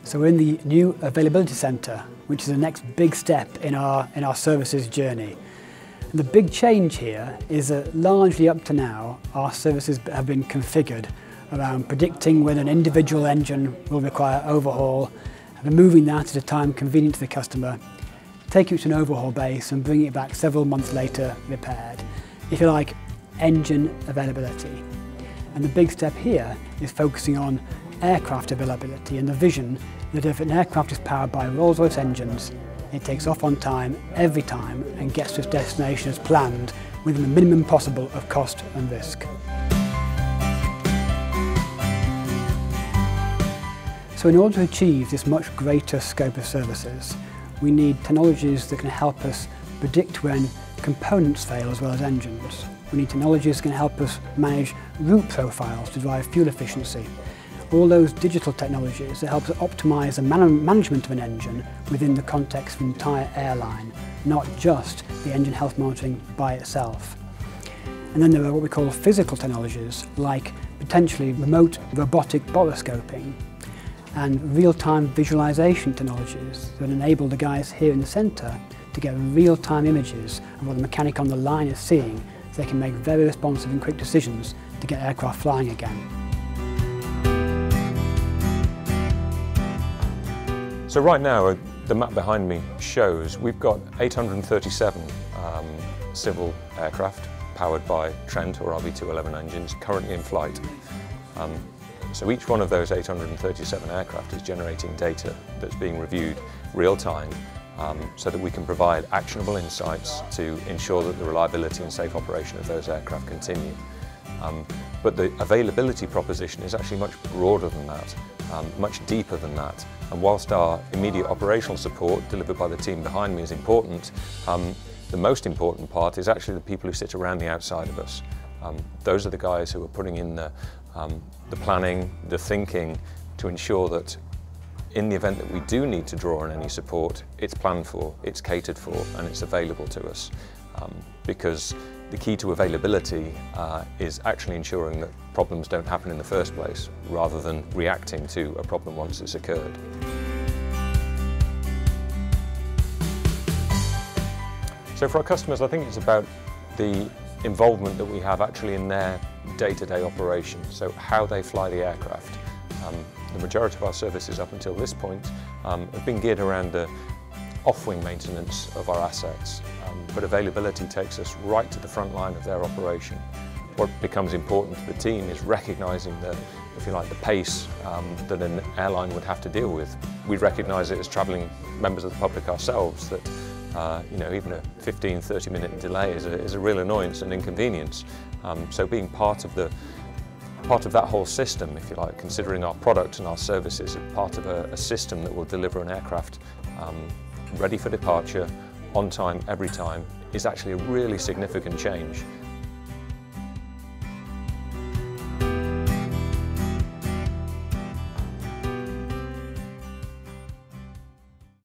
So we're in the new Availability Centre, which is the next big step in our services journey. And the big change here is that largely up to now, our services have been configured around predicting when an individual engine will require overhaul, and removing that at a time convenient to the customer, taking it to an overhaul base and bringing it back several months later repaired. If you like, engine availability. And the big step here is focusing on aircraft availability and the vision that if an aircraft is powered by Rolls-Royce engines, it takes off on time, every time, and gets to its destination as planned within the minimum possible of cost and risk. So in order to achieve this much greater scope of services, we need technologies that can help us predict when components fail as well as engines. We need technologies that can help us manage route profiles to drive fuel efficiency. All those digital technologies that help us optimise the management of an engine within the context of an entire airline, not just the engine health monitoring by itself. And then there are what we call physical technologies, like potentially remote robotic boroscoping and real-time visualisation technologies that enable the guys here in the centre to get real-time images of what the mechanic on the line is seeing, so they can make very responsive and quick decisions to get aircraft flying again. So right now, the map behind me shows we've got 837 civil aircraft powered by Trent or RB211 engines currently in flight. So each one of those 837 aircraft is generating data that's being reviewed real time so that we can provide actionable insights to ensure that the reliability and safe operation of those aircraft continue. But the availability proposition is actually much broader than that, much deeper than that. And whilst our immediate operational support delivered by the team behind me is important, the most important part is actually the people who sit around the outside of us. Those are the guys who are putting in the planning, the thinking to ensure that in the event that we do need to draw on any support, it's planned for, it's catered for, and it's available to us. Because the key to availability is actually ensuring that problems don't happen in the first place, rather than reacting to a problem once it's occurred. So for our customers, I think it's about the involvement that we have actually in their day-to-day operation, so how they fly the aircraft. The majority of our services up until this point have been geared around the off-wing maintenance of our assets, but availability takes us right to the front line of their operation. What becomes important to the team is recognising the, if you like, the pace that an airline would have to deal with. We recognise it as travelling members of the public ourselves that you know, even a 15-30 minute delay is a real annoyance and inconvenience. So being part of that whole system, if you like, considering our product and our services as part of a system that will deliver an aircraft ready for departure, on time, every time, is actually a really significant change.